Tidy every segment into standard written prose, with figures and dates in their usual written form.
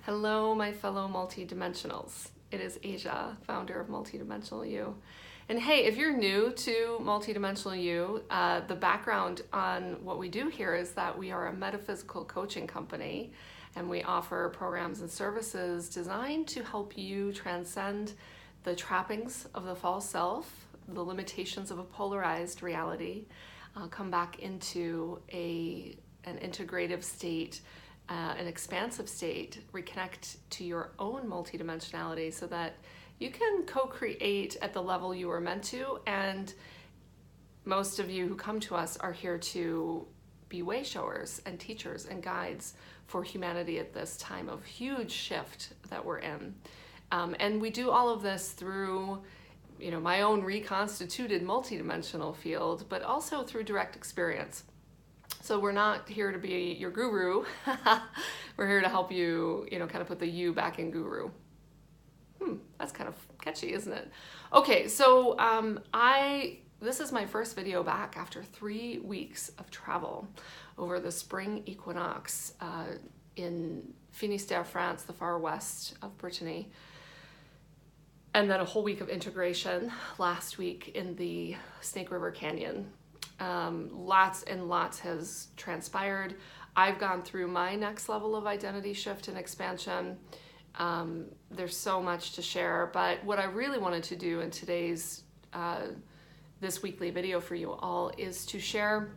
Hello, my fellow multidimensionals. It is Asia, founder of Multidimensional You. And hey, if you're new to Multidimensional You, the background on what we do here is that we are a metaphysical coaching company, and we offer programs and services designed to help you transcend the trappings of the false self, the limitations of a polarized reality, come back into an integrative state, an expansive state, reconnect to your own multidimensionality so that you can co-create at the level you were meant to. And most of you who come to us are here to be way showers and teachers and guides for humanity at this time of huge shift that we're in. And we do all of this through my own reconstituted multidimensional field, but also through direct experience. So we're not here to be your guru. We're here to help you, kind of put the you back in guru. That's kind of catchy, isn't it? Okay, so this is my first video back after 3 weeks of travel over the spring equinox in Finistère, France, the far west of Brittany. And then a whole week of integration last week in the Snake River Canyon. Lots and lots has transpired. I've gone through my next level of identity shift and expansion. There's so much to share, but what I really wanted to do in today's this weekly video for you all is to share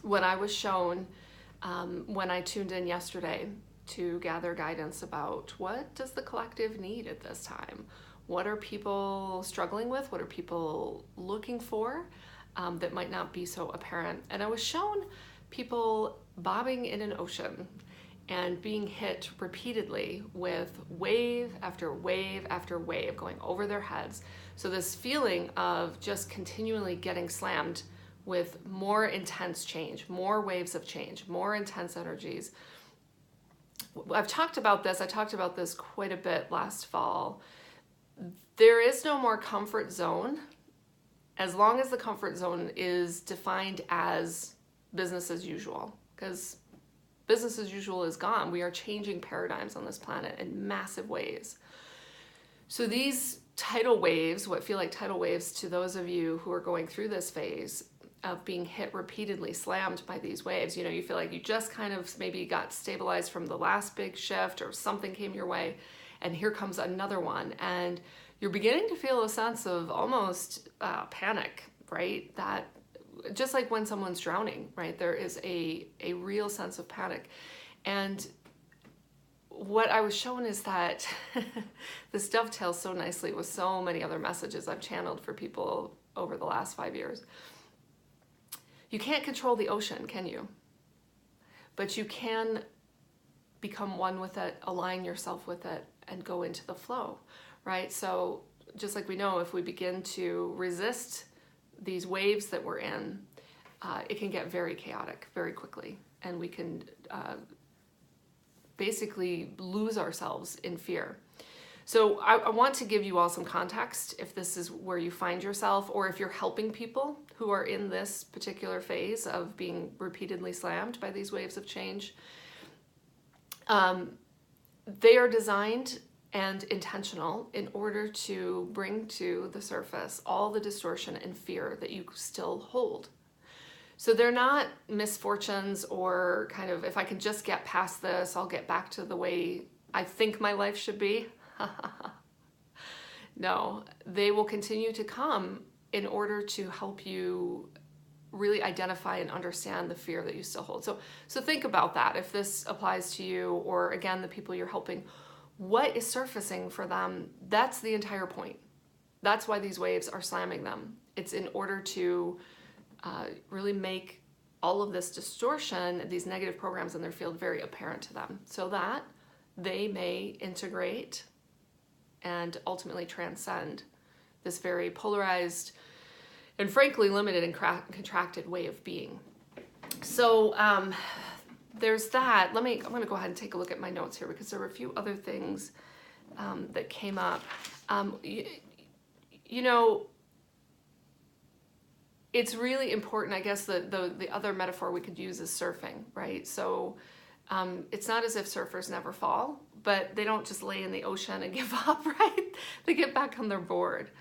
what I was shown when I tuned in yesterday to gather guidance about what does the collective need at this time? What are people struggling with? What are people looking for that might not be so apparent? And I was shown people bobbing in an ocean and being hit repeatedly with wave after wave after wave going over their heads. So this feeling of just continually getting slammed with more intense change, more waves of change, more intense energies. I've talked about this. I talked about this quite a bit last fall. There is no more comfort zone as long as the comfort zone is defined as business as usual, because business as usual is gone. We are changing paradigms on this planet in massive ways. So these tidal waves, what feel like tidal waves to those of you who are going through this phase of being hit repeatedly, slammed by these waves, you feel like you just kind of maybe got stabilized from the last big shift or something came your way, and here comes another one. And you're beginning to feel a sense of almost panic, right? That just like when someone's drowning, right? There is a real sense of panic. And what I was shown is that this dovetails so nicely with so many other messages I've channeled for people over the last 5 years. You can't control the ocean, can you? But you can become one with it, align yourself with it, and go into the flow, right? So just like we know, if we begin to resist these waves that we're in, it can get very chaotic very quickly, and we can basically lose ourselves in fear. So I want to give you all some context if this is where you find yourself, or if you're helping people who are in this particular phase of being repeatedly slammed by these waves of change. They are designed and intentional in order to bring to the surface all the distortion and fear that you still hold. So they're not misfortunes or kind of, if I can just get past this, I'll get back to the way I think my life should be. No, they will continue to come in order to help you really identify and understand the fear that you still hold. So think about that. If this applies to you, or again, the people you're helping, what is surfacing for them? That's the entire point. That's why these waves are slamming them. It's in order to really make all of this distortion, these negative programs in their field, very apparent to them, so that they may integrate and ultimately transcend this very polarized and frankly limited and contracted way of being. So there's that. I'm going to go ahead and take a look at my notes here, because there were a few other things that came up. It's really important, I guess, the other metaphor we could use is surfing, right? So It's not as if surfers never fall, but they don't just lay in the ocean and give up, right? They get back on their board.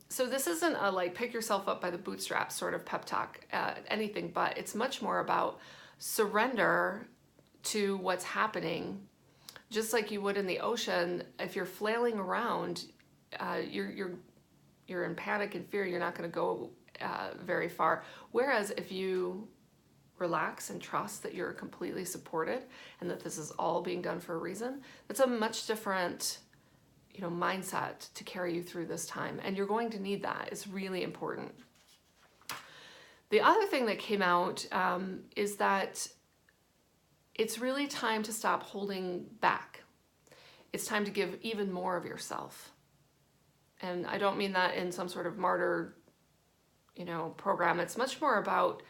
So this isn't a like pick yourself up by the bootstraps sort of pep talk, anything, but it's much more about surrender to what's happening. Just like you would in the ocean, if you're flailing around, you're in panic and fear, you're not going to go very far. Whereas if you relax and trust that you're completely supported and that this is all being done for a reason, that's a much different, mindset to carry you through this time. And you're going to need that. It's really important. The other thing that came out is that it's really time to stop holding back. It's time to give even more of yourself. And I don't mean that in some sort of martyr, program. It's much more about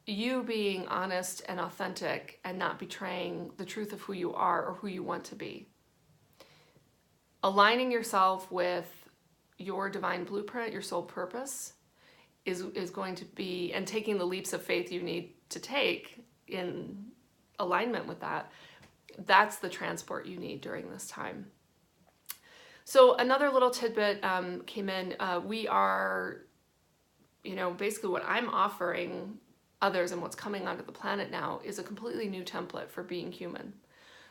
you being honest and authentic and not betraying the truth of who you are or who you want to be. Aligning yourself with your divine blueprint, your soul purpose, is going to be, and taking the leaps of faith you need to take in alignment with that, that's the transport you need during this time. So another little tidbit came in. We are, basically what I'm offering others and what's coming onto the planet now is a completely new template for being human.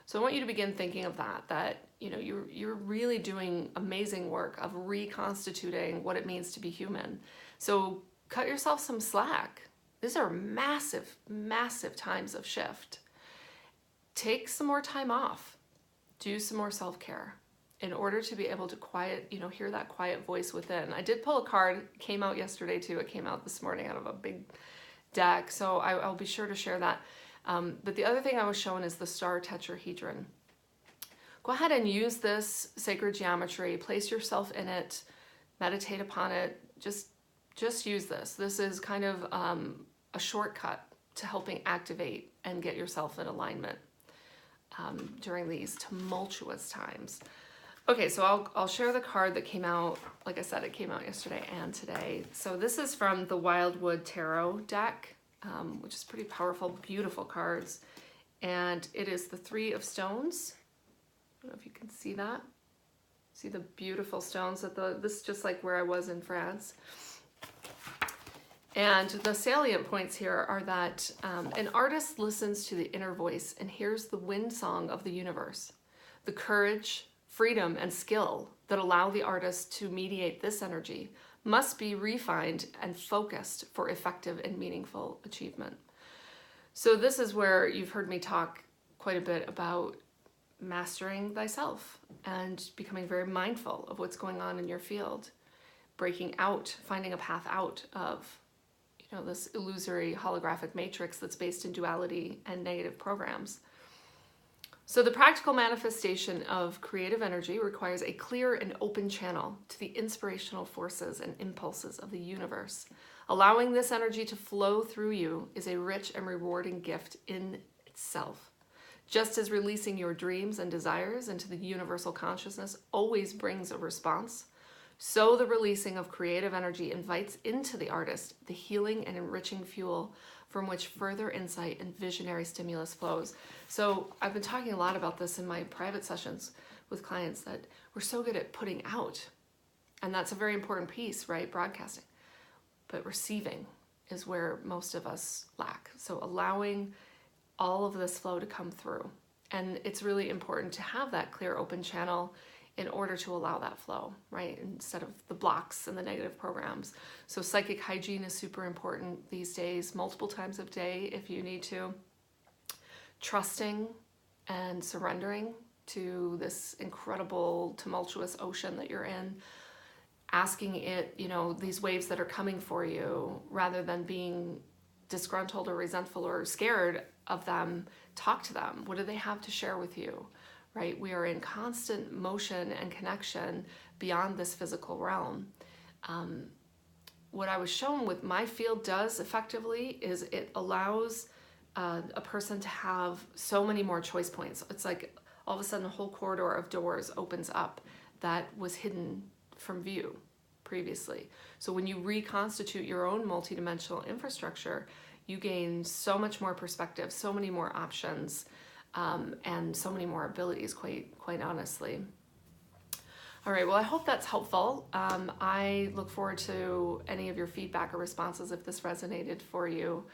So I want you to begin thinking of that you're really doing amazing work of reconstituting what it means to be human. So cut yourself some slack. These are massive, massive times of shift. Take some more time off. Do some more self-care in order to be able to hear that quiet voice within. I did pull a card, it came out yesterday too. It came out this morning out of a big deck. So I'll be sure to share that. But the other thing I was shown is the star Tetrahedron. Go ahead and use this sacred geometry, place yourself in it, meditate upon it, just use this. This is kind of a shortcut to helping activate and get yourself in alignment during these tumultuous times. Okay, so I'll share the card that came out. Like I said, it came out yesterday and today. So this is from the Wildwood Tarot deck, which is pretty powerful, beautiful cards. And it is the Three of Stones. I don't know if you can see that. See the beautiful stones this is just like where I was in France. And the salient points here are that an artist listens to the inner voice and hears the wind song of the universe. The courage, freedom, and skill that allow the artist to mediate this energy must be refined and focused for effective and meaningful achievement. So this is where you've heard me talk quite a bit about mastering thyself and becoming very mindful of what's going on in your field, breaking out, finding a path out of this illusory holographic matrix that's based in duality and negative programs. So the practical manifestation of creative energy requires a clear and open channel to the inspirational forces and impulses of the universe. Allowing this energy to flow through you is a rich and rewarding gift in itself. Just as releasing your dreams and desires into the universal consciousness always brings a response, so the releasing of creative energy invites into the artist the healing and enriching fuel from which further insight and visionary stimulus flows. So I've been talking a lot about this in my private sessions with clients, that we're so good at putting out. And that's a very important piece, right? Broadcasting. But receiving is where most of us lack. So allowing all of this flow to come through. And it's really important to have that clear, open channel in order to allow that flow, right? Instead of the blocks and the negative programs. So psychic hygiene is super important these days, multiple times a day if you need to. Trusting and surrendering to this incredible, tumultuous ocean that you're in. Asking it, these waves that are coming for you, rather than being disgruntled or resentful or scared of them, talk to them. What do they have to share with you? Right? We are in constant motion and connection beyond this physical realm. What I was shown with my field does effectively is it allows a person to have so many more choice points. It's like all of a sudden a whole corridor of doors opens up that was hidden from view previously. So when you reconstitute your own multidimensional infrastructure, you gain so much more perspective, so many more options, and so many more abilities, quite honestly. All right, well, I hope that's helpful. I look forward to any of your feedback or responses if this resonated for you.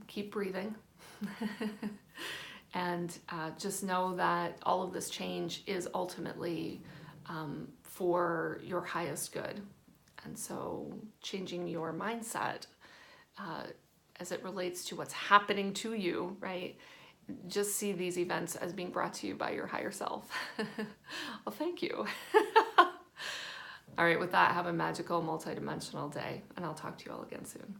Keep breathing. And just know that all of this change is ultimately for your highest good. And so changing your mindset as it relates to what's happening to you, right? Just see these events as being brought to you by your higher self. Well, thank you. All right, with that, have a magical, multidimensional day, and I'll talk to you all again soon.